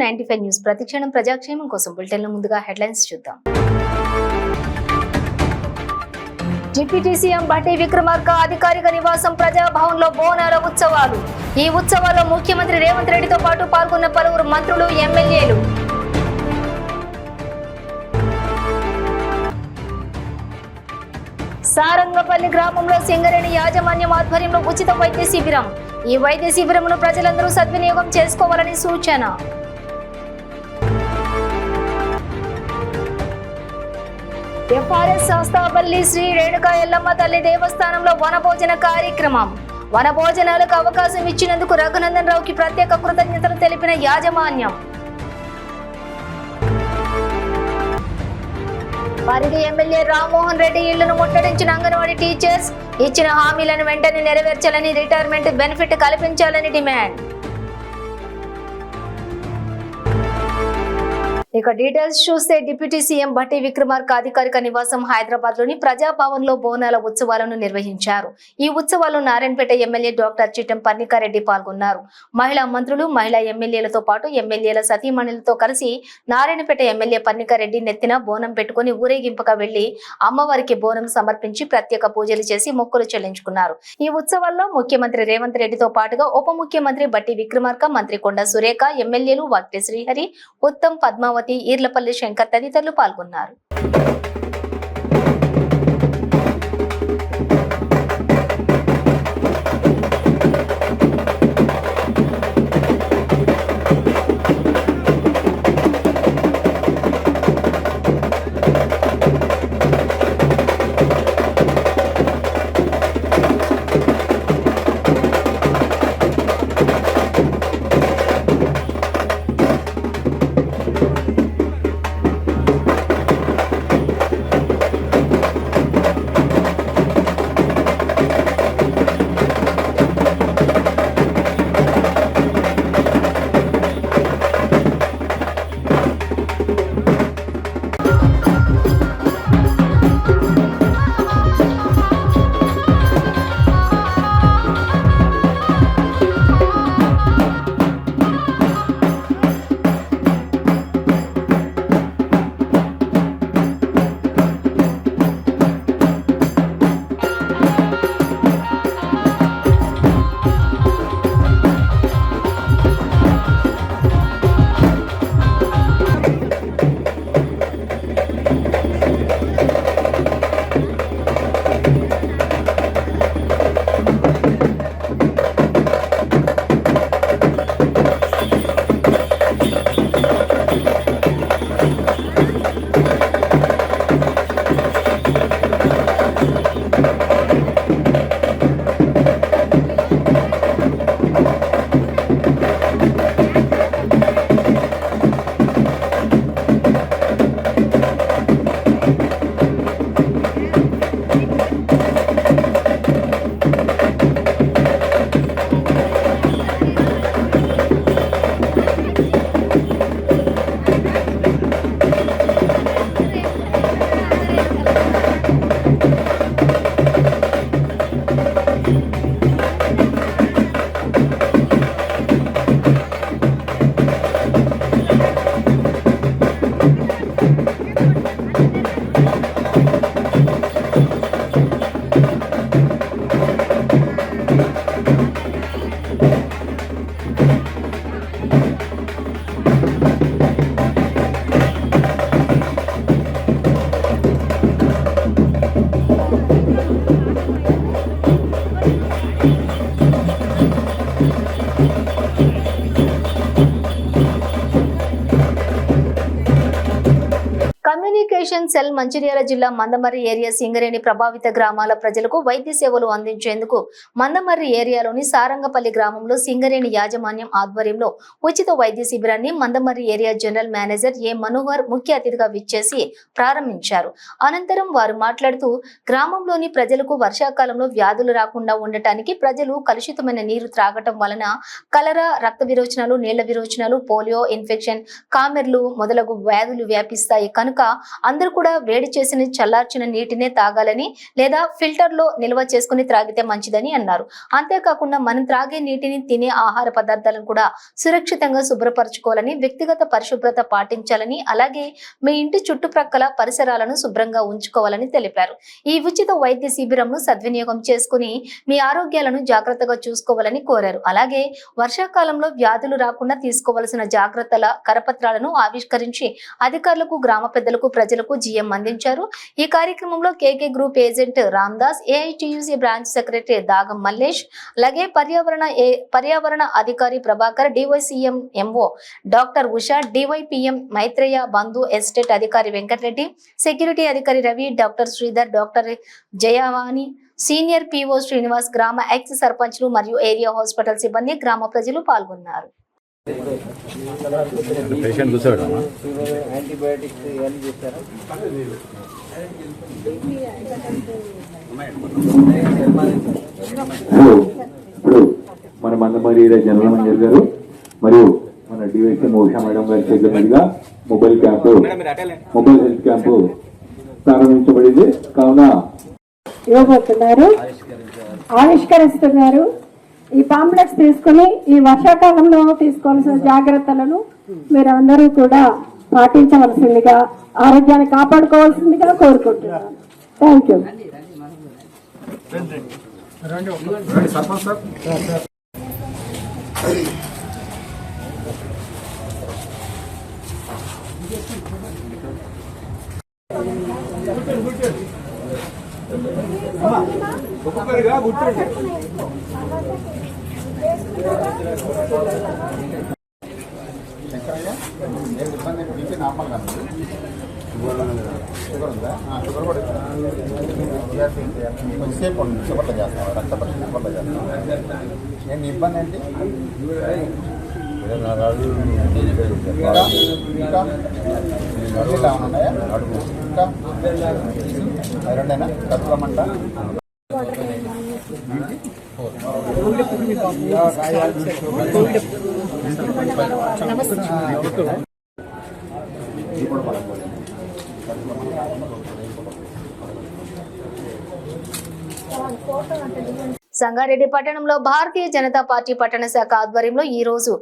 95 news ప్రతిక్షణం ప్రజాక్షేమం కోసం బులెటిన్ల ముందుగా హెడ్లైన్స్ చూద్దాం. డిప్యూటీ సీఎం బట్టి విక్రమార్క అధికారిక నివాసం ప్రజాభవన్లో బోనాల ఉత్సవాలు. ఈ ఉత్సవాల్లో ముఖ్యమంత్రి రేవంత్ రెడ్డితో పాటు పాల్గొన్న పలువురు మంత్రులు, ఎమ్మెల్యేలు. సారంగపల్లి గ్రామంలో సింగరేణి యాజమాన్యం ఆధ్వర్యంలో ఉచిత వైద్య శిబిరం. ఈ వైద్య శిబిరంను ప్రజలందరూ సద్వినియోగం చేసుకోవాలని సూచన. ఎఫ్ఆర్ఎస్ శాస్త్రాపల్లి శ్రీ రేణుకా ఎల్లమ్మ తల్లి దేవస్థానంలో వనభోజన కార్యక్రమం. వనభోజనాలకు అవకాశం ఇచ్చినందుకు రఘునందన్ రావుకి ప్రత్యేక కృతజ్ఞతలు తెలిపిన యాజమాన్యం. పరిగి ఎమ్మెల్యే రామ్మోహన్ రెడ్డి ఇళ్లను ముట్టడించిన అంగన్వాడీ టీచర్స్. ఇచ్చిన హామీలను వెంటనే నెరవేర్చాలని, రిటైర్మెంట్ బెనిఫిట్ కల్పించాలని డిమాండ్. ఇక డీటెయిల్స్ చూస్తే డిప్యూటీ సీఎం బట్టి విక్రమార్క అధికారిక నివాసం హైదరాబాద్ లోని ప్రజాభవన్ లో బోనాల ఉత్సవాలను నిర్వహించారు. ఈ ఉత్సవాల్లో నారాయణపేట ఎమ్మెల్యే డాక్టర్ చిట్టం పర్ణికారెడ్డి పాల్గొన్నారు. మహిళా మంత్రులు, మహిళా ఎమ్మెల్యేలతో పాటు ఎమ్మెల్యేల సతీమణులతో కలిసి నారాయణపేట ఎమ్మెల్యే పర్ణికారెడ్డి నెత్తిన బోనం పెట్టుకుని ఊరేగింపుగా వెళ్లి అమ్మవారికి బోనం సమర్పించి ప్రత్యేక పూజలు చేసి మొక్కులు చెల్లించుకున్నారు. ఈ ఉత్సవాల్లో ముఖ్యమంత్రి రేవంత్ రెడ్డితో పాటుగా ఉప ముఖ్యమంత్రి బట్టి విక్రమార్క, మంత్రి కొండ సురేఖ, ఎమ్మెల్యేలు వాక్టి శ్రీహరి, ఉత్తమ్, పద్మావతి, ఈర్లపల్లి శంకర్ తదితరులు పాల్గొన్నారు. కమ్యూనికేషన్ సెల్ మంచిర్యాల జిల్లా మందమర్రి ఏరియా సింగరేణి ప్రభావిత గ్రామాల ప్రజలకు వైద్య సేవలు అందించేందుకు మందమర్రి ఏరియాలోని సారంగపల్లి గ్రామంలో సింగరేణి యాజమాన్యం ఆధ్వర్యంలో ఉచిత వైద్య శిబిరాన్ని మందమర్రి ఏరియా జనరల్ మేనేజర్ ఏ మనోహర్ ముఖ్య అతిథిగా విచ్చేసి ప్రారంభించారు. అనంతరం వారు మాట్లాడుతూ గ్రామంలోని ప్రజలకు వర్షాకాలంలో వ్యాధులు రాకుండా ఉండటానికి ప్రజలు కలుషితమైన నీరు త్రాగటం వలన కలరా, రక్త విరోచనాలు, నీళ్ల విరోచనాలు, పోలియో ఇన్ఫెక్షన్, కామెర్లు మొదలగు వ్యాధులు వ్యాపిస్తాయి కనుక అందరూ కూడా వేడి చేసిన చల్లార్చిన నీటినే తాగాలని లేదా ఫిల్టర్ లో నిల్వ చేసుకుని త్రాగితే మంచిదని అన్నారు. అంతేకాకుండా మనం త్రాగే నీటిని, తినే ఆహార పదార్థాలను కూడా సురక్షితంగా శుభ్రపరచుకోవాలని, వ్యక్తిగత పరిశుభ్రత పాటించాలని, అలాగే మీ ఇంటి చుట్టుప్రక్కల పరిసరాలను శుభ్రంగా ఉంచుకోవాలని తెలిపారు. ఈ ఉచిత వైద్య శిబిరంను సద్వినియోగం చేసుకుని మీ ఆరోగ్యాలను జాగ్రత్తగా చూసుకోవాలని కోరారు. అలాగే వర్షాకాలంలో వ్యాధులు రాకుండా తీసుకోవాల్సిన జాగ్రత్తల కరపత్రాలను ఆవిష్కరించి అధికారులకు, గ్రామ పెద్దలకు, ప్రజలకు జీఎం అందించారు. ఈ కార్యక్రమంలో KK group agent Ramdas, AITUC branch secretary Dagam Mallesh, అలాగే పర్యావరణ అధికారి Prabhakar, DYCM MO doctor Usha, DYPM Maitreya, బంధు ఎస్టేట్ అధికారి వెంకటరెడ్డి, సెక్యూరిటీ అధికారి Ravi, doctor Sridhar, doctor Jayavani, senior PO Srinivas, గ్రామ ఎక్స్ సర్పంచ్లు మరియు ఏరియా హాస్పిటల్ సిబ్బంది, గ్రామ ప్రజలు పాల్గొన్నారు. మన మందమరి జనరల్ మేనేజర్ గారు మరియు మన డివైసీ ఉషా మేడం గారి చేతుల మీదుగా మొబైల్ హెల్త్ క్యాంపు ప్రారంభించబడింది. కావున ఇవ్వబోతున్నారు, ఆవిష్కరిస్తున్నారు. ఈ పాంప్లెట్స్ తీసుకుని ఈ వర్షాకాలంలో తీసుకోవాల్సిన జాగ్రత్తలను మీరు అందరూ కూడా పాటించవలసిందిగా, ఆరోగ్యాన్ని కాపాడుకోవాల్సిందిగా కోరుకుంటున్నాను. Thank you. కొద్దిసేపు చివర్లో చేస్తాం, రక్త పరీక్ష చివర్లో చేస్తాం. నేను ఇబ్బంది ఏంటి ఇంకా నడువులు ఉన్నాయా? నడుము ఇంకా రెండైనా కట్టుకోమంట. సంగారెడ్డి పట్టణంలో భారతీయ జనతా పార్టీ పట్టణ శాఖ ఆధ్వర్యంలో ఈ రోజు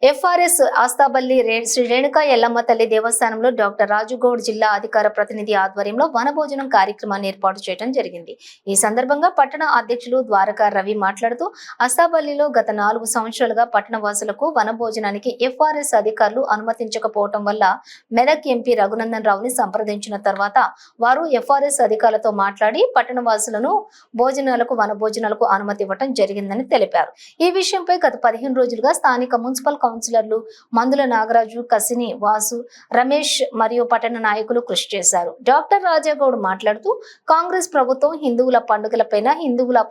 ఎఫ్ఆర్ఎస్ ఆస్తాబల్లి శ్రీ రేణుకా ఎల్లమ్మ తల్లి దేవస్థానంలో డాక్టర్ రాజుగౌడ్ జిల్లా అధికార ప్రతినిధి ఆధ్వర్యంలో వనభోజనం కార్యక్రమాన్ని ఏర్పాటు చేయడం జరిగింది. ఈ సందర్భంగా పట్టణ అధ్యక్షులు ద్వారకా రవి మాట్లాడుతూ ఆస్తాబల్లిలో గత 4 సంవత్సరాలుగా పట్టణ వాసులకు వనభోజనానికి ఎఫ్ఆర్ఎస్ అధికారులు అనుమతించకపోవడం వల్ల మెదక్ ఎంపీ రఘునందన్ రావుని సంప్రదించిన తర్వాత వారు ఎఫ్ఆర్ఎస్ అధికారులతో మాట్లాడి పట్టణ వాసులను వనభోజనాలకు అనుమతి ఇవ్వడం జరిగిందని తెలిపారు. ఈ విషయంపై గత 15 రోజులుగా స్థానిక మున్సిపల్ కౌన్సిలర్లు మందుల నాగరాజు, కసిని వాసు, రమేష్ మరియు పట్టణ నాయకులు కృషి చేశారు. డాక్టర్ రాజాగౌడ్ మాట్లాడుతూ కాంగ్రెస్ ప్రభుత్వం హిందువుల పండుగల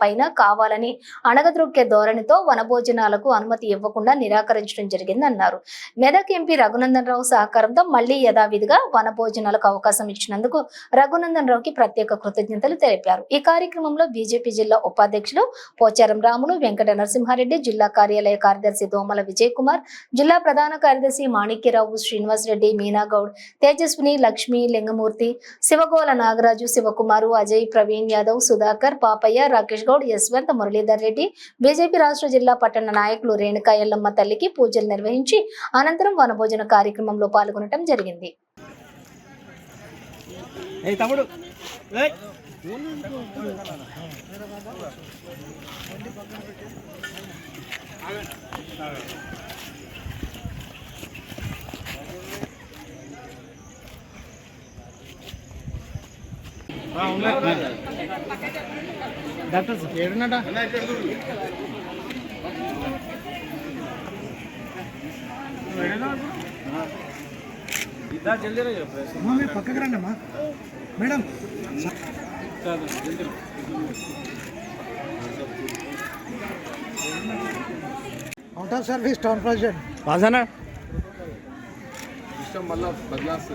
పైన కావాలని అణగద్రొక్కే ధోరణితో వనభోజనాలకు అనుమతి ఇవ్వకుండా నిరాకరించడం జరిగిందన్నారు. మెదక్ ఎంపీ రఘునందన్ రావు సహకారంతో మళ్లీ యథావిధిగా వనభోజనాలకు అవకాశం ఇచ్చినందుకు రఘునందన్ రావుకి ప్రత్యేక కృతజ్ఞతలు తెలిపారు. ఈ కార్యక్రమంలో బీజేపీ జిల్లా ఉపాధ్యక్షులు పోచారం రాములు, వెంకట నరసింహారెడ్డి, జిల్లా కార్యాలయ కార్యదర్శి దోమల విజయ్ కుమార్, జిల్లా ప్రధాన కార్యదర్శి మాణిక్యరావు, శ్రీనివాస్ రెడ్డి, మీనాగౌడ్, తేజస్విని, లక్ష్మి, లింగమూర్తి, శివగోల నాగరాజు, శివకుమారు, అజయ్, ప్రవీణ్ యాదవ్, సుధాకర్, పాపయ్య, రాకేష్ గౌడ్, యశ్వంత్, మురళీధర్ రెడ్డి, బీజేపీ రాష్ట్ర జిల్లా పట్టణ నాయకులు రేణుకా ఎల్లమ్మ తల్లికి పూజలు నిర్వహించి అనంతరం వనభోజన కార్యక్రమంలో పాల్గొనడం జరిగింది. డాక్టర్ సార్ ఏడున్నాడా? మీరు పక్కకి రండి అమ్మా madam. Out of service town president వాసన సిస్టమ్ మళ్ళా బదలాస్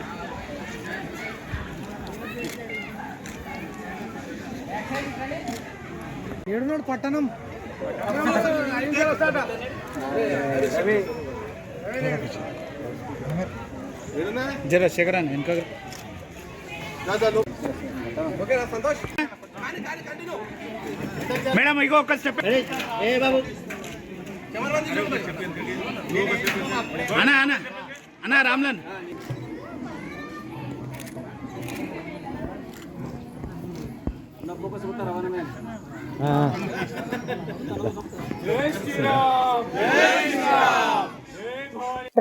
ఏడున్నాడు పట్టణం జర శేఖరాన్ని వెనక మేడం ఇగో ఒక స్టెప్ ఏ బాబు అన్నా అన్నా అన్నా రామ్లన్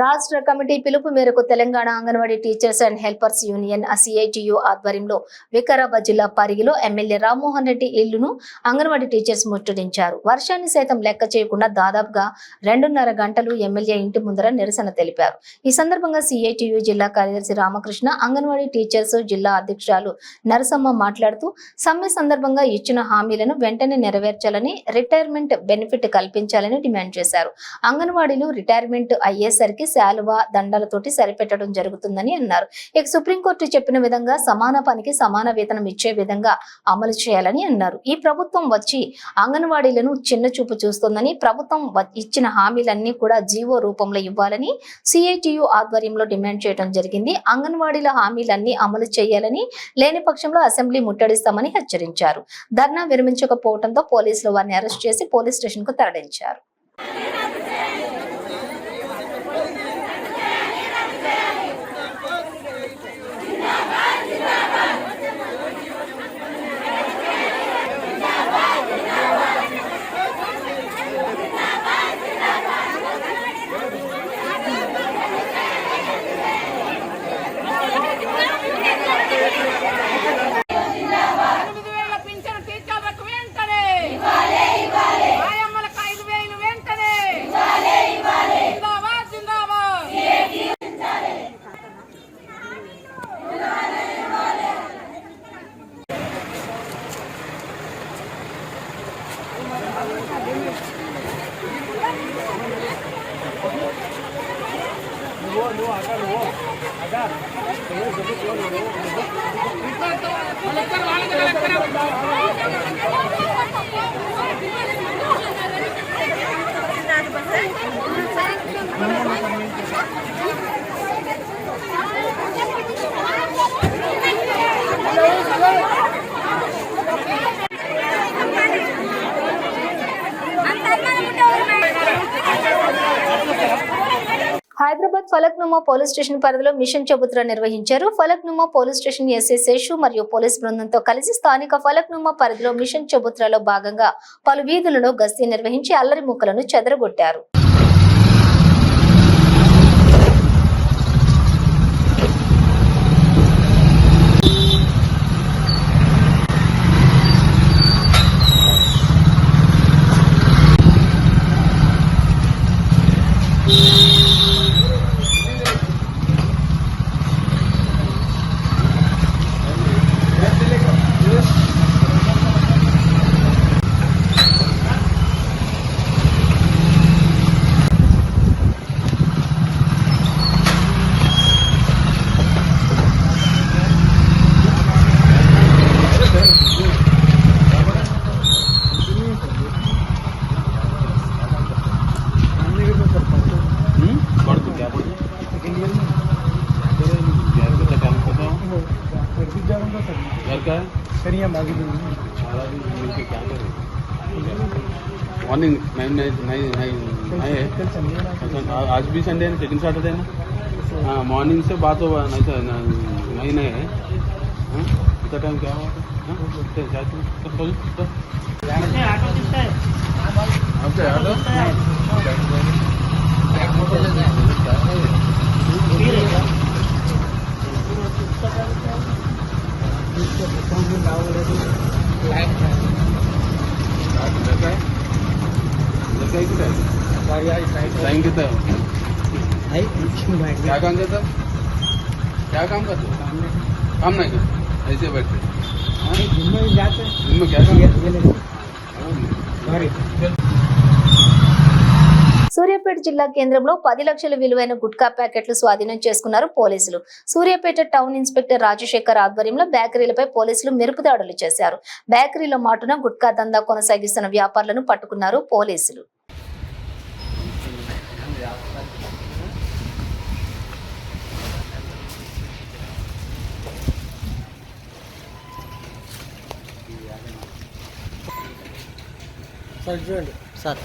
రాష్ట్ర కమిటీ పిలుపు మేరకు Telangana anganwadi teachers and helpers union CITU ఆధ్వర్యంలో వికారాబాద్ జిల్లా పరిగిలో ఎమ్మెల్యే రామ్మోహన్ రెడ్డి ఇల్లును అంగన్వాడీ టీచర్స్ ముట్టడించారు. వర్షాన్ని సైతం లెక్క చేయకుండా దాదాపుగా 2.5 గంటలు ఎమ్మెల్యే ఇంటి ముందర నిరసన తెలిపారు. ఈ సందర్భంగా CITU జిల్లా కార్యదర్శి రామకృష్ణ, అంగన్వాడీ టీచర్స్ జిల్లా అధ్యక్షురాలు నరసమ్మ మాట్లాడుతూ సమ్మె సందర్భంగా ఇచ్చిన హామీలను వెంటనే నెరవేర్చాలని, రిటైర్మెంట్ బెనిఫిట్ కల్పించాలని డిమాండ్ చేశారు. అంగన్వాడీలు రిటైర్మెంట్ అయ్యేసరికి శాలువా దండలతోటి సరిపెట్టడం జరుగుతుందని అన్నారు. ఇక సుప్రీంకోర్టు చెప్పిన విధంగా సమాన పనికి సమాన వేతనం ఇచ్చే విధంగా అమలు చేయాలని అన్నారు. ఈ ప్రభుత్వం వచ్చి అంగన్వాడీలను చిన్న చూపు చూస్తోందని, ప్రభుత్వం ఇచ్చిన హామీలన్నీ కూడా జీవో రూపంలో ఇవ్వాలని CITU ఆధ్వర్యంలో డిమాండ్ చేయడం జరిగింది. అంగన్వాడీల హామీలన్నీ అమలు చేయాలని, లేని పక్షంలో అసెంబ్లీ ముట్టడిస్తామని హెచ్చరించారు. ధర్నా విరమించకపోవడంతో పోలీసులు వారిని అరెస్ట్ చేసి పోలీస్ స్టేషన్ కు తరలించారు. హైదరాబాద్ ఫలక్నుమా పోలీస్ స్టేషన్ పరిధిలో మిషన్ చబుత్రా నిర్వహించారు. Falaknuma police station SI Seshu మరియు పోలీస్ బృందంతో కలిసి స్థానిక ఫలక్నుమా పరిధిలో మిషన్ చబుత్రాలో భాగంగా పలు వీధులలో గస్తీ నిర్వహించి అల్లరి ముక్కలను చెదరగొట్టారు. मॉर्निंग 9 है। आज भी संडे है, सेकंड सैटरडे है ना। हाँ, मॉर्निंग से बात हुआ नहीं तो 9 है। इतना टाइम क्या हुआ? टाइम कितना है? क्या काम करता? क्या काम करते? काम नहीं करते, ऐसे बैठते। जिम में क्या काम? సూర్యాపేట జిల్లా కేంద్రంలో 10 లక్షల విలువైన గుట్కా ప్యాకెట్లు స్వాధీనం చేసుకున్నారు పోలీసులు. సూర్యాపేట టౌన్ ఇన్స్పెక్టర్ రాజశేఖర్ ఆధ్వర్యంలో బేకరీలపై పోలీసులు మెరుపు దాడులు చేశారు. బేకరీల మాటున గుట్కా దందా కొనసాగిస్తున్న వ్యాపారులను పట్టుకున్నారు పోలీసులు. సార్ చూడండి సార్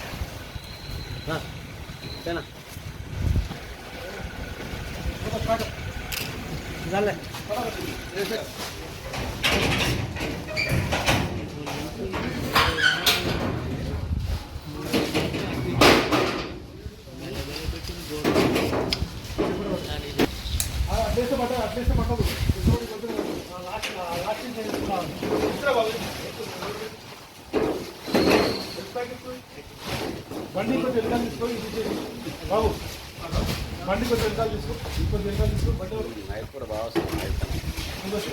బండి కొంచెం వెళ్తాను తీసుకో బాబు బండి కొంచెం వెళ్తాను తీసుకో ఇంకొంచెం వెళ్తాను తీసుకో బండి కూడా బాగా ఇంకొంచెం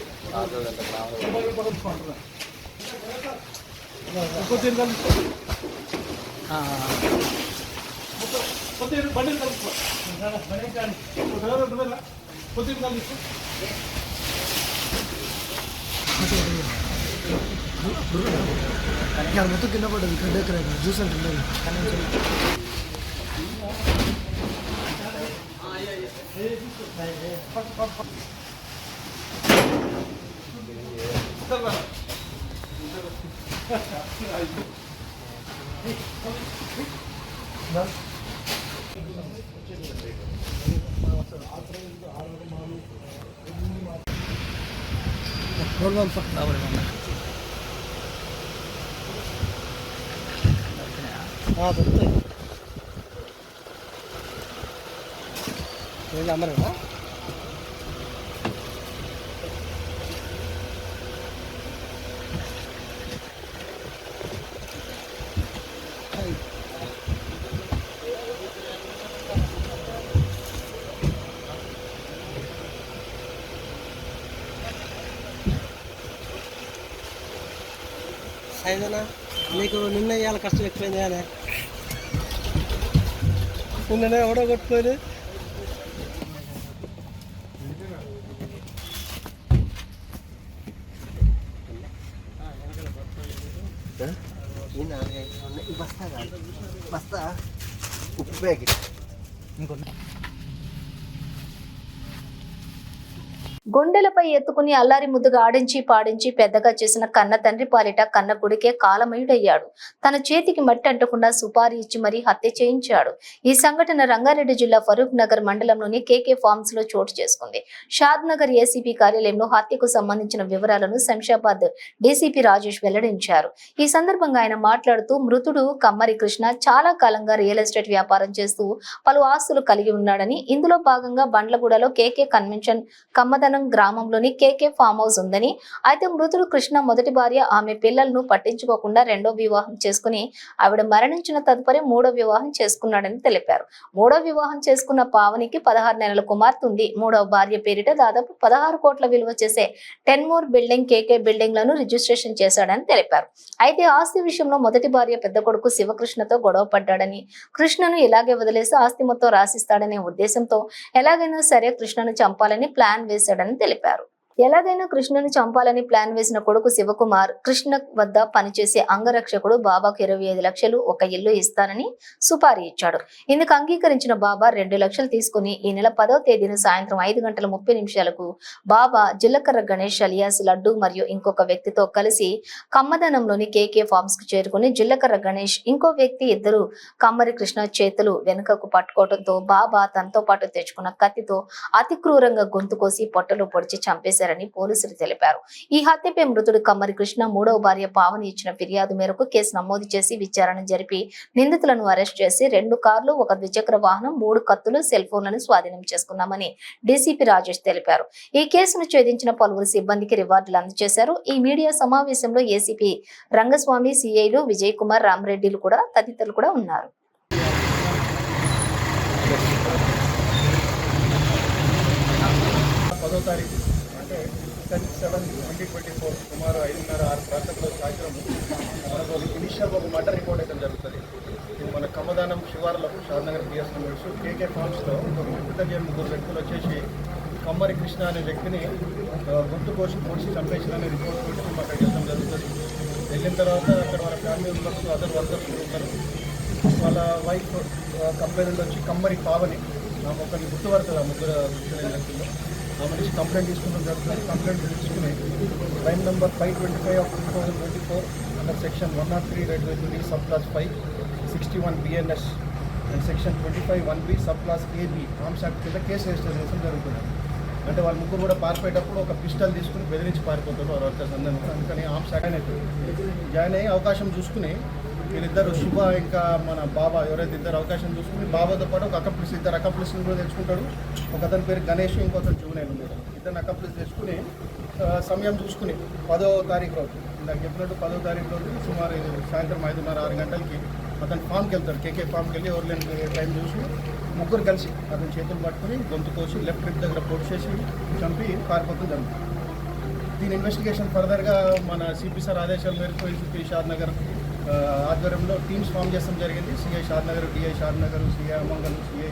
వెళ్తాను తీసుకో బండి వెళ్తాను తీసుకో కొద్దిగా వెళ్తాను తీసుకో మొత్తం కింద పడ్డది గడ్డ జ్యూస్ అంటే దొరుకుతాయి అమ్మరేనా సైజనా నీకు నిన్న ఇవాళ కష్టం ఎక్కువైంది కానీ నిన్న ఎవడో కొట్టుకోని బస్తా కాదు బస్తా ఉప్పు ప్యాకెట్ ఇంకొన్ని గుండెలపై ఎత్తుకుని అల్లారి ముద్దుగా ఆడించి పాడించి పెద్దగా చేసిన కన్న తండ్రి పాలిట కన్న కొడుకే కాలమయుడయ్యాడు. తన చేతికి మట్టి అంటకుండా సుపారీ ఇచ్చి మరీ హత్య చేయించాడు. ఈ సంఘటన రంగారెడ్డి జిల్లా ఫరూక్ నగర్ మండలంలోని కేకే ఫార్మ్స్ లో చోటు చేసుకుంది. షాద్ నగర్ ఏసీపీ కార్యాలయంలో హత్యకు సంబంధించిన వివరాలను శంషాబాద్ డీసీపీ రాజేష్ వెల్లడించారు. ఈ సందర్భంగా ఆయన మాట్లాడుతూ మృతుడు కమ్మరి కృష్ణ చాలా కాలంగా రియల్ ఎస్టేట్ వ్యాపారం చేస్తూ పలు ఆస్తులు కలిగి ఉన్నాడని, ఇందులో భాగంగా బండ్లగూడలో కేకే కన్వెన్షన్ కమ్మదనం గ్రామంలోని కేకే ఫామ్ హౌస్ ఉందని, అయితే మృతుడు కృష్ణ మొదటి భార్య ఆమె పిల్లలను పట్టించుకోకుండా రెండో వివాహం చేసుకుని ఆవిడ మరణించిన తదుపరి మూడో వివాహం చేసుకున్నాడని తెలిపారు. మూడో వివాహం చేసుకున్న పావనికి 16 నెలల కుమార్తె ఉంది. మూడవ భార్య పేరిట దాదాపు 16 కోట్ల విలువ చేసే 10 మోర్ బిల్డింగ్ కేకే బిల్డింగ్ లను రిజిస్ట్రేషన్ చేశాడని తెలిపారు. అయితే ఆస్తి విషయంలో మొదటి భార్య పెద్ద కొడుకు శివకృష్ణతో గొడవ పడ్డాడని, కృష్ణను ఇలాగే వదిలేసి ఆస్తి మొత్తం రాసిస్తాడనే ఉద్దేశంతో ఎలాగైనా సరే కృష్ణను చంపాలని ప్లాన్ వేశాడని తెలిపారు. ఎలాగైనా కృష్ణను చంపాలని ప్లాన్ వేసిన కొడుకు శివకుమార్ కృష్ణ వద్ద పనిచేసే అంగరక్షకుడు బాబాకు 25 లక్షలు ఒక ఇల్లు ఇస్తానని సుపారీ ఇచ్చాడు. ఇందుకు అంగీకరించిన బాబా 2 లక్షలు తీసుకుని ఈ నెల 10వ తేదీన సాయంత్రం 5:30 బాబా జిల్లకర్ర గణేష్ అలియాస్ లడ్డు మరియు ఇంకొక వ్యక్తితో కలిసి కమ్మదనంలోని కేకే ఫార్మ్స్ కు చేరుకుని జిల్లకర్ర గణేష్ ఇంకో వ్యక్తి ఇద్దరు కమ్మరి కృష్ణ చేతులు వెనుకకు పట్టుకోవడంతో బాబా తనతో పాటు తెచ్చుకున్న కత్తితో అతి క్రూరంగా గొంతు కోసి పొట్టలో పొడిచి చంపేశారు పోలీసులు తెలిపారు. ఈ హత్యపై మృతుడు కమ్మరి కృష్ణ మూడవ భార్య పావని ఇచ్చిన ఫిర్యాదు మేరకు కేసు నమోదు చేసి విచారణ జరిపి నిందితులను అరెస్ట్ చేసి 2 కార్లు, 1 ద్విచక్ర వాహనం, 3 కత్తులు, సెల్ ఫోన్లను స్వాధీనం చేసుకున్నామని డీసీపీ రాజేష్ తెలిపారు. ఈ కేసును ఛేదించిన పలువురు సిబ్బందికి రివార్డులు అందజేశారు. ఈ మీడియా సమావేశంలో ఏసీపీ రంగస్వామి, సిఐలు విజయ్ కుమార్, రామరెడ్డిలు కూడా తదితరులు కూడా ఉన్నారు. 10వ తారీఖు అంటే 10/7/2024 సుమారు 5:30-6 ప్రాంతంలో సాయంత్రం మనకు ఇనిషియల్ ఒక మర్డర్ రిపోర్ట్ అయితే జరుగుతుంది. ఇది మన కమ్మదానం శివార్లకు షాద్నగర్ పిఎస్ మెంబర్స్ కేకే ఫార్మ్స్లో ఒక ముగ్గురు వ్యక్తులు వచ్చేసి కమ్మరి కృష్ణ అనే వ్యక్తిని గొంతు కోసి పొడిచి చంపేసిన రిపోర్ట్ పెట్టి మాకు వెళ్ళడం జరుగుతుంది. వెళ్ళిన తర్వాత అక్కడ వాళ్ళ ఫ్యామిలీ మెంబర్స్, అదర్ వర్కర్స్ ఉంటారు. వాళ్ళ వైఫ్ కంప్లైంట్ వచ్చి కమ్మరి పావని, ఒకరిని గుర్తుపడుతుంది ఆ ముగ్గురు వ్యక్తులు. మనిషి కంప్లైంట్ తీసుకుంటాం జరుగుతుంది. కంప్లైంట్ తీసుకుని line number 525 of 2024 under section 103 red sub class 5 61 BNS and section 25(1)B sub class AB arms act కింద కేసు రిజిస్టర్ చేయడం జరుగుతుంది. అంటే వాళ్ళ ముగ్గురు కూడా పారిపోయేటప్పుడు ఒక పిస్టల్ తీసుకుని బెదిరించి పారిపోతారు వాళ్ళ వర్కర్స్ అందరూ. అందుకని ఆర్మ్స్ యాక్ట్ అనేది జాయిన్ అయ్యి అవకాశం చూసుకుని వీళ్ళిద్దరు శుభ ఇంకా మన బాబా ఎవరైతే ఇద్దరు అవకాశం చూసుకుని బాబాతో పాటు ఒక అకంప్లిస్ ఇద్దరు అకంప్లిస్ని కూడా తెచ్చుకుంటాడు. ఒక అతని పేరు గణేష్, ఇంకొక జూనియర్ ఉన్నారు. ఇద్దరు అకంప్లిస్ తెచ్చుకుని సమయం చూసుకుని 10వ తారీఖు రోజు ఇందాక చెప్పినట్టు 10వ తారీఖు రోజు సుమారు సాయంత్రం 5:30-6 గంటలకి అతను ఫామ్కి వెళ్తాడు. కేకే ఫామ్కి వెళ్ళి ఎవరు టైం చూసి ముగ్గురు కలిసి అతని చేతులు పట్టుకుని గొంతు కోసి లెఫ్ట్ రిప్ దగ్గర పొడి చేసి చంపి పారిపోవడం జరుగుతుంది. దీని ఇన్వెస్టిగేషన్ ఫర్దర్గా మన సిపి సార్ ఆదేశాల మేరకు ఏసీపీ షాద్నగర్ ఆధ్వర్యంలో టీమ్స్ ఫామ్ చేస్తాం జరిగింది. CI Shadnagar, DI Shadnagar, CI Amangal, CI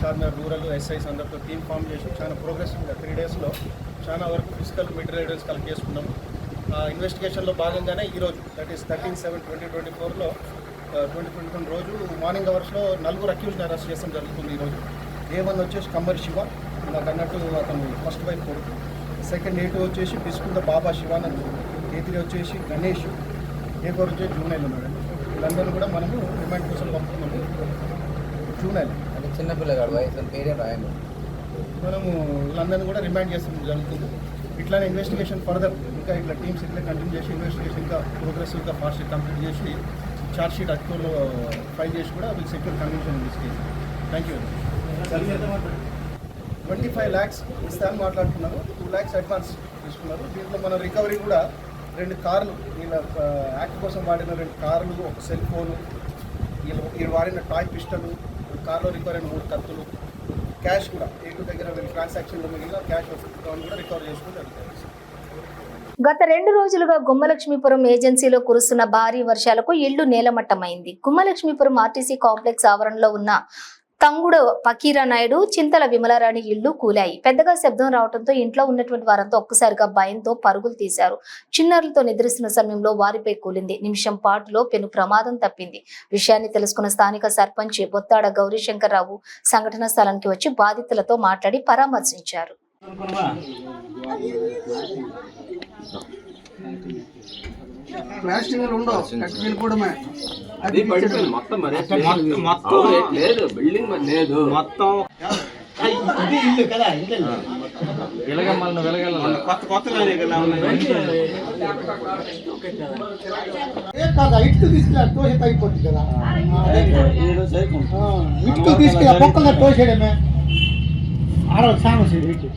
Shadnagar rural, SIs అందరితో టీమ్ ఫామ్ చేసి చాలా ప్రోగ్రెసివ్గా 3 డేస్లో చాలా వరకు ఫిజికల్ మెటీరియల్ ఎవిడెన్స్ కలెక్ట్ చేసుకున్నాము. ఇన్వెస్టిగేషన్లో భాగంగానే ఈరోజు దట్ ఈస్ 13/7/2024లో 2021 రోజు మార్నింగ్ అవర్స్లో 4 అక్యూజ్ని అరెస్ట్ చేస్తాం జరుగుతుంది. ఈరోజు A1 వచ్చేసి కమ్మరి శివ, నాకు అన్నట్టు అతను ఫస్ట్ వైఫ్ కొడుకు. సెకండ్ A2 వచ్చేసి బిస్కుంద బాబా శివానంద్, A3 వచ్చేసి గణేష్, A4 వచ్చేసి జూనైల్ ఉన్నాడు. వీళ్ళందరూ కూడా మనము రిమాండ్ కోసం పంపుతున్నాము. జూనైల్ అంటే చిన్నపిల్లగాడు వయసు పేరే రాయండి. మనము వీళ్ళందరినీ కూడా రిమాండ్ చేస్తాం జరుగుతుంది. ఇట్లానే ఇన్వెస్టిగేషన్ ఫర్దర్ ఇంకా ఇట్లా టీమ్స్ ఇట్లా కంటిన్యూ చేసి ఇన్వెస్టిగేషన్ ఇంకా ప్రోగ్రెసివ్గా ఫాస్ట్ కంప్లీట్ చేసి ఛార్జ్ షీట్ అక్టోలో ఫైల్ చేసి కూడా will secure conviction in this case. Thank you. 25 lakhs ఇస్తాను మాట్లాడుతున్నారు. 2 lakhs అడ్వాన్స్ తీసుకున్నారు. దీంట్లో మన రికవరీ కూడా 2 కార్లు, వీళ్ళ యాక్ట్ కోసం వాడిన 2 కార్లు, ఒక సెల్ ఫోను, వీళ్ళు వాడిన టాయ్ పిస్టలు, కార్లో రికవర్ అయిన 3 కత్తులు, క్యాష్ కూడా A2 దగ్గర వీళ్ళు ట్రాన్సాక్షన్లో మిగిలిన క్యాష్ కూడా రికవర్ చేసుకుని జరుగుతుంది. గత 2 రోజులుగా గుమ్మలక్ష్మీపురం ఏజెన్సీలో కురుస్తున్న భారీ వర్షాలకు ఇళ్లు నేలమట్టమైంది. గుమ్మలక్ష్మీపురం ఆర్టీసీ కాంప్లెక్స్ ఆవరణలో ఉన్న తంగుడు పకీరా నాయుడు, చింతల విమలారాణి ఇళ్లు కూలాయి. పెద్దగా శబ్దం రావడంతో ఇంట్లో ఉన్నటువంటి వారంతా ఒక్కసారిగా భయంతో పరుగులు తీశారు. చిన్నారులతో నిద్రిస్తున్న సమయంలో వారిపై కూలింది. నిమిషం పాటులో పెను ప్రమాదం తప్పింది. విషయాన్ని తెలుసుకున్న స్థానిక సర్పంచ్ బొత్తాడ గౌరీశంకర్రావు సంఘటన స్థలానికి వచ్చి బాధితులతో మాట్లాడి పరామర్శించారు. ప్లాస్టిక్ ఉండవు కట్టుకోవడమే అది పడిపోయింది మొత్తం. మరి మొత్తం లేదు, బిల్డింగ్ మరి లేదు మొత్తం. ఇది ఇల్లు కదా, వెలగమ్మలను వెలగల కొత్తగా కాదా ఇటుకు తీసుకెళ్ళి తోసేత అయిపోతుంది కదా, ఇటుకు తీసుకెళ్ళి పొక్కగా తోసేయడమే ఆడ సమస్య. ఇటు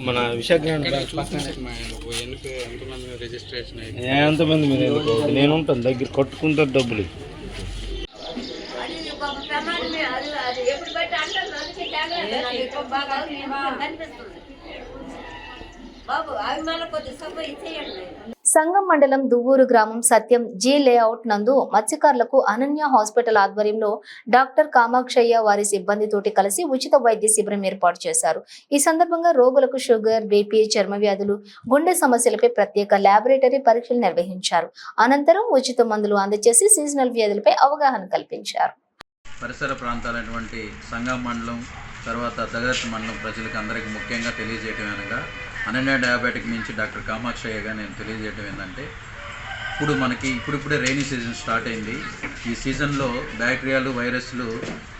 మన విశాఖ ఎంతమంది మీద నేను ఉంటాను దగ్గర కట్టుకుంటారు డబ్బులు. సంగం మండలం దువ్వూరు గ్రామం సత్యం జీ లేఅవుట్ నందు మత్స్యకారులకు అనన్య హాస్పిటల్ ఆధ్వర్యంలో డాక్టర్ కామాక్షయ్య వారి సిబ్బందితోటి కలిసి ఉచిత వైద్య శిబిరం ఏర్పాటు చేశారు. ఈ సందర్భంగా రోగులకు షుగర్, బీపీ, చర్మ వ్యాధులు, గుండె సమస్యలపై ప్రత్యేక ల్యాబొరేటరీ పరీక్షలు నిర్వహించారు. అనంతరం ఉచిత మందులు అందజేసి సీజనల్ వ్యాధులపై అవగాహన కల్పించారు. పరిసర ప్రాంతాలైనటువంటి సంగం మండలం తర్వాత దగదర్తి మండలం ప్రజలకు అందరికీ ముఖ్యంగా తెలియజేయటం అనగా అనన్య డయాబెటిక్ నుంచి డాక్టర్ కామాక్షయ్యగా నేను తెలియజేయటం ఏంటంటే ఇప్పుడిప్పుడే రైనీ సీజన్ స్టార్ట్ అయింది. ఈ సీజన్లో బ్యాక్టీరియాలు, వైరస్లు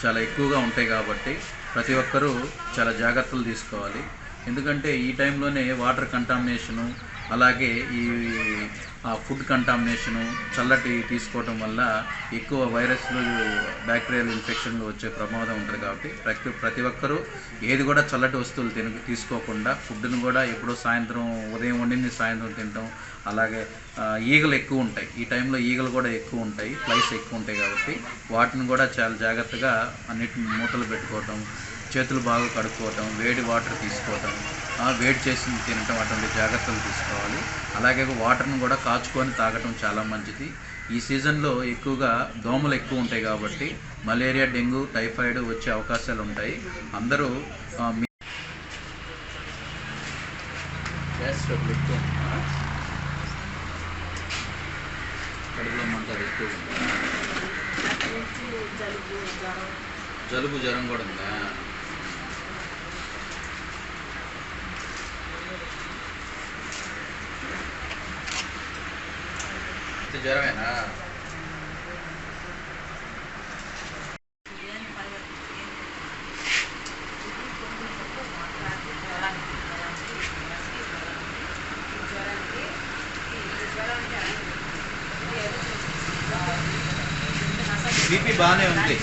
చాలా ఎక్కువగా ఉంటాయి కాబట్టి ప్రతి ఒక్కరూ చాలా జాగ్రత్తలు తీసుకోవాలి. ఎందుకంటే ఈ టైంలోనే వాటర్ కంటామినేషను, అలాగే ఈ ఫుడ్ కంటామినేషను, చల్లటి తీసుకోవటం వల్ల ఎక్కువ వైరస్లు, బ్యాక్టీరియల్ ఇన్ఫెక్షన్లు వచ్చే ప్రమాదం ఉంటుంది. కాబట్టి ప్రతి ఒక్కరూ ఏది కూడా చల్లటి వస్తువులు తీసుకోకుండా ఫుడ్ను కూడా ఎప్పుడో ఉదయం వండింది సాయంత్రం తినడం. అలాగే ఈగలు ఎక్కువ ఉంటాయి, ఈ టైంలో ఈగలు కూడా ఎక్కువ ఉంటాయి, ఫ్లైస్ ఎక్కువ ఉంటాయి. కాబట్టి వాటిని కూడా చాలా జాగ్రత్తగా అన్నిటిని మూతలు పెట్టుకోవటం, చేతులు బాగా కడుక్కోవటం, వేడి వాటర్ తీసుకోవటం, వేడి చేసి తినటం, అటువంటి జాగ్రత్తలు తీసుకోవాలి. అలాగే వాటర్ను కూడా కాచుకొని తాగటం చాలా మంచిది. ఈ సీజన్లో ఎక్కువగా దోమలు ఎక్కువ ఉంటాయి కాబట్టి మలేరియా, డెంగ్యూ, టైఫాయిడ్ వచ్చే అవకాశాలు ఉంటాయి. అందరూ కడుపులో మంట అది ఎక్కువ ఉందా? జలుబు జ్వరం కూడా ఉందా? జ్వరమేనా? బీపీ బాగానే ఉంది,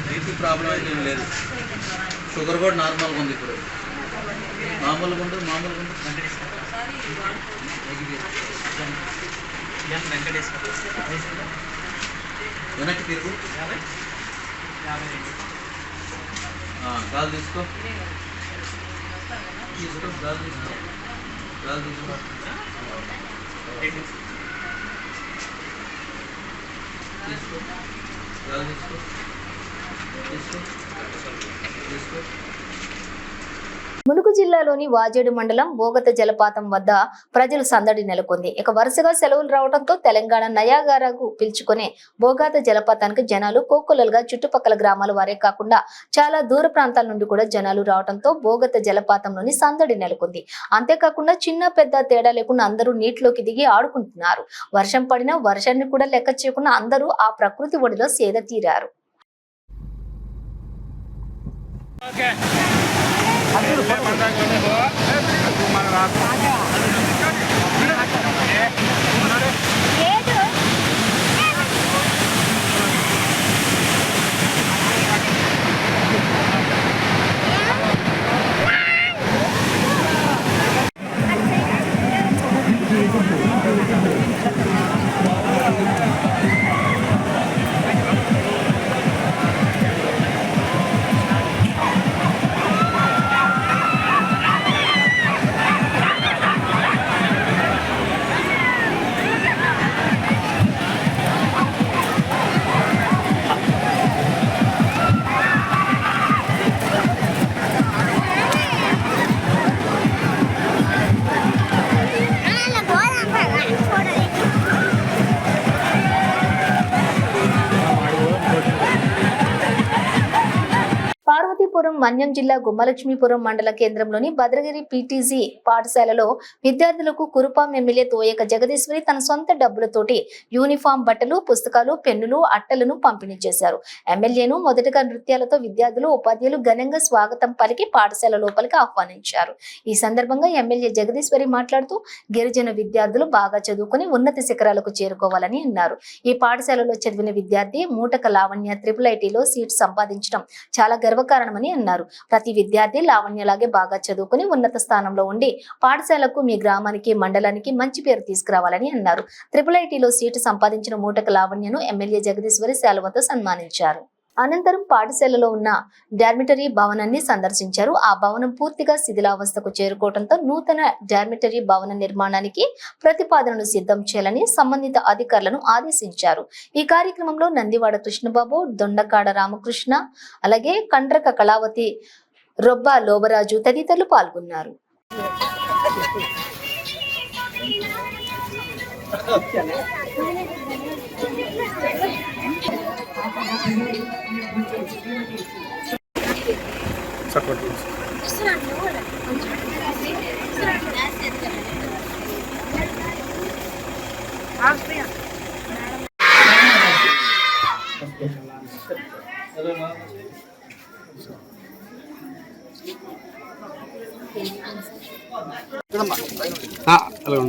బీపీ ప్రాబ్లం అయితే ఏం లేదు. షుగర్ కూడా నార్మల్గా ఉంది ఇప్పుడు. మామూలుగా ఉంటుంది. వెనక్కి తిరుగు. గాలి తీసుకో. గాలి తీసుకో. ములుగు జిల్లాలోని వాజేడు మండలం బోగత జలపాతం వద్ద ప్రజలు సందడి నెలకొంది. ఇక వరుసగా సెలవులు రావడంతో తెలంగాణ నయాగారాకు పిలుచుకునే బోగత జలపాతానికి జనాలు కోకొల్లలుగా చుట్టుపక్కల గ్రామాల వారే కాకుండా చాలా దూర ప్రాంతాల నుండి కూడా జనాలు రావడంతో బోగత జలపాతంలోని సందడి నెలకొంది. అంతేకాకుండా చిన్న పెద్ద తేడా లేకుండా అందరూ నీటిలోకి దిగి ఆడుకుంటున్నారు. వర్షం పడినా వర్షాన్ని కూడా లెక్క చేయకుండా అందరూ ఆ ప్రకృతి ఒడిలో సేద తీరారు. పార్వతీపురం మన్యం జిల్లా గుమ్మలక్ష్మీపురం మండల కేంద్రంలోని భద్రగిరి పీటీజీ పాఠశాలలో విద్యార్థులకు కురుపాం ఎమ్మెల్యే తోయక జగదీశ్వరి తన సొంత డబ్బులతోటి యూనిఫామ్, బట్టలు, పుస్తకాలు, పెన్నులు, అట్టలను పంపిణీ చేశారు. ఎమ్మెల్యేను మొదటగా నృత్యాలతో విద్యార్థులు, ఉపాధ్యాయులు ఘనంగా స్వాగతం పలికి పాఠశాల లోపలికి ఆహ్వానించారు. ఈ సందర్భంగా ఎమ్మెల్యే జగదీశ్వరి మాట్లాడుతూ గిరిజన విద్యార్థులు బాగా చదువుకుని ఉన్నత శిఖరాలకు చేరుకోవాలని అన్నారు. ఈ పాఠశాలలో చదివిన విద్యార్థి మూటక లావణ్య IIITలో సీట్ సంపాదించడం చాలా గర్వకారణమని అన్నారు. ప్రతి విద్యార్థి లావణ్యలాగే బాగా చదువుకుని ఉన్నత స్థానంలో ఉండి పాఠశాలకు, మీ గ్రామానికి, మండలానికి మంచి పేరు తీసుకురావాలని అన్నారు. IIITలో సీటు సంపాదించిన మూటక లావణ్యను ఎమ్మెల్యే జగదీశ్వరి శాలువతో సన్మానించారు. అనంతరం పాఠశాలలో ఉన్న డార్మిటరీ భవనాన్ని సందర్శించారు. ఆ భవనం పూర్తిగా శిథిలావస్థకు చేరుకోవడంతో నూతన డార్మిటరీ భవన నిర్మాణానికి ప్రతిపాదనను సిద్ధం చేయాలని సంబంధిత అధికారులను ఆదేశించారు. ఈ కార్యక్రమంలో నందివాడ కృష్ణబాబు, దొండకాడ రామకృష్ణ, అలాగే కండ్రక కళావతి, రొబ్బా లోబరాజు తదితరులు పాల్గొన్నారు. హలో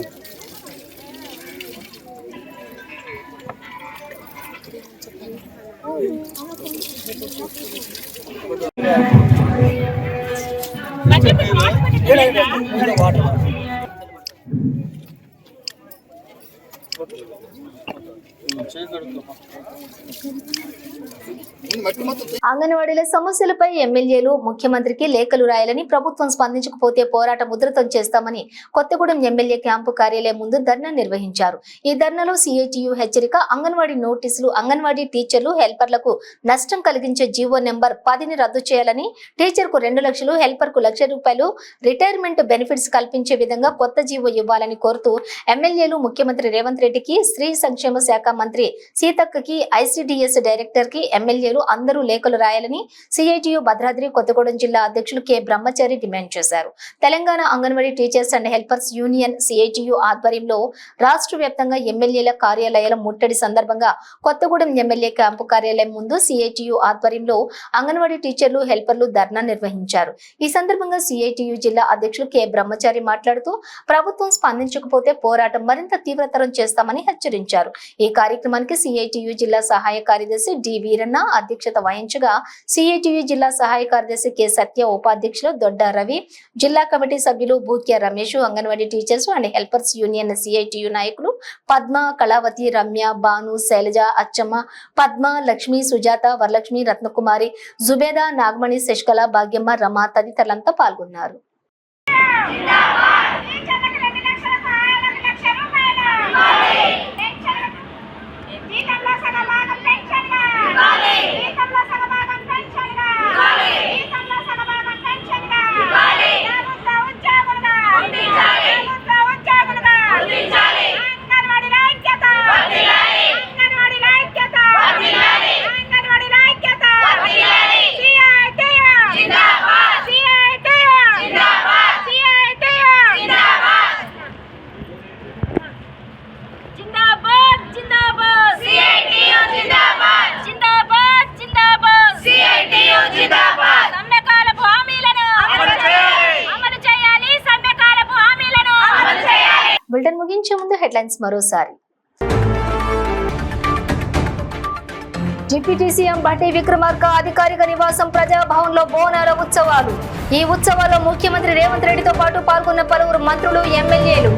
అంగన్వాడీల సమస్యలపై ఎమ్మెల్యేలు ముఖ్యమంత్రికి లేఖలు రాయాలని, ప్రభుత్వం స్పందించకపోతే పోరాటం ఉధృతం చేస్తామని కొత్తగూడెం ఎమ్మెల్యే క్యాంపు కార్యాలయం ముందు ధర్నా నిర్వహించారు. ఈ ధర్నాలో CITU హెచ్చరిక, అంగన్వాడీ నోటీసులు, అంగన్వాడీ టీచర్లు, హెల్పర్లకు నష్టం కలిగించే జీవో నెంబర్ 10ని రద్దు చేయాలని, టీచర్ కు 2 లక్షలు, హెల్పర్ కు 1 లక్ష రూపాయలు రిటైర్మెంట్ బెనిఫిట్స్ కల్పించే విధంగా కొత్త జీవో ఇవ్వాలని కోరుతూ ఎమ్మెల్యేలు ముఖ్యమంత్రి రేవంత్ రెడ్డికి, స్త్రీ సంక్షేమ శాఖ మంత్రి సీతక్కకి, ఐసిడిఎస్ డైరెక్టర్ కి ఎమ్మెల్యేలు అందరూ లేఖలు రాయాలని సిఐటియు భద్రాద్రి కొత్తగూడెం జిల్లా అధ్యక్షులు కె బ్రహ్మచారి డిమాండ్ చేశారు. Telangana anganwadi teachers and helpers union CITU ఆధ్వర్యంలో రాష్ట్ర వ్యాప్తంగా ఎమ్మెల్యేల కార్యాలయాల ముట్టడి సందర్భంగా కొత్తగూడెం ఎమ్మెల్యే క్యాంపు కార్యాలయం ముందు సిఐటియు ఆధ్వర్యంలో అంగన్వాడీ టీచర్లు, హెల్పర్లు ధర్నా నిర్వహించారు. ఈ సందర్భంగా సిఐటియు జిల్లా అధ్యక్షులు కె బ్రహ్మచారి మాట్లాడుతూ ప్రభుత్వం స్పందించకపోతే పోరాటం మరింత తీవ్రతరం చేస్తామని హెచ్చరించారు. ఈ కార్యక్రమానికి సిఐటియు జిల్లా సహాయ కార్యదర్శి డి వీరన్న అధ్యక్షత వహించగా సిఐటియు జిల్లా సహాయ కార్యదర్శి కె సత్య, ఉపాధ్యక్షులు దొడ్డ రవి, జిల్లా కమిటీ సభ్యులు Bhutya Ramesh, anganwadi teachers and helpers union CITU నాయకులు పద్మ, కళావతి, రమ్య, భాను, శైలజ, అచ్చమ్మ, పద్మ, లక్ష్మి, సుజాత, వరలక్ష్మి, రత్నకుమారి, జుబేదా, నాగమణి, శశికళ, భాగ్యమ్మ, రమ తదితరులంతా పాల్గొన్నారు. బులెటిన్ ముగించే ముందు హెడ్లైన్స్ మరోసారి. డిప్యూటీ సీఎం భట్టి విక్రమార్క అధికారిక నివాసం ప్రజాభవన్ లో బోనాల ఉత్సవాలు. ఈ ఉత్సవాల్లో ముఖ్యమంత్రి రేవంత్ రెడ్డితో పాటు పాల్గొన్న పలువురు మంత్రులు, ఎమ్మెల్యేలు.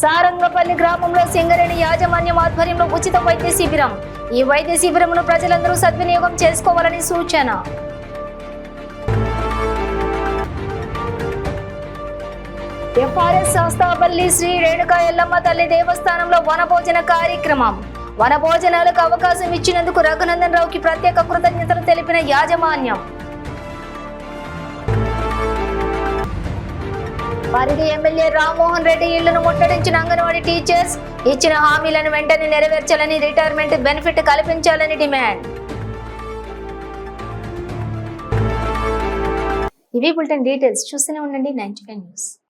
సారంగపల్లి గ్రామంలో సింగరేణి యాజమాన్యం ఆధ్వర్యంలో ఉచిత వైద్య శిబిరం. ఈ వైద్య శిబిరంను ప్రజలందరూ సద్వినియోగం చేసుకోవాలని సూచన. ఎఫ్ఆర్ఎస్ శాస్తాపల్లి శ్రీ రేణుకా ఎల్లమ్మ తల్లి దేవస్థానంలో వనభోజన కార్యక్రమం. వనభోజనాలకు అవకాశం ఇచ్చినందుకు రఘునందన్ రావుకి ప్రత్యేక కృతజ్ఞతలు తెలిపిన యాజమాన్యం. పరిగి ఎమ్మెల్యే రామ్మోహన్ రెడ్డి ఇళ్లను ముట్టడించిన అంగన్వాడీ టీచర్స్. ఇచ్చిన హామీలను వెంటనే నెరవేర్చాలని, రిటైర్మెంట్ బెనిఫిట్ కల్పించాలని డిమాండ్. ఇవి బులెటిన్ డీటెయిల్స్. చూస్తూనే ఉండండి 95 న్యూస్.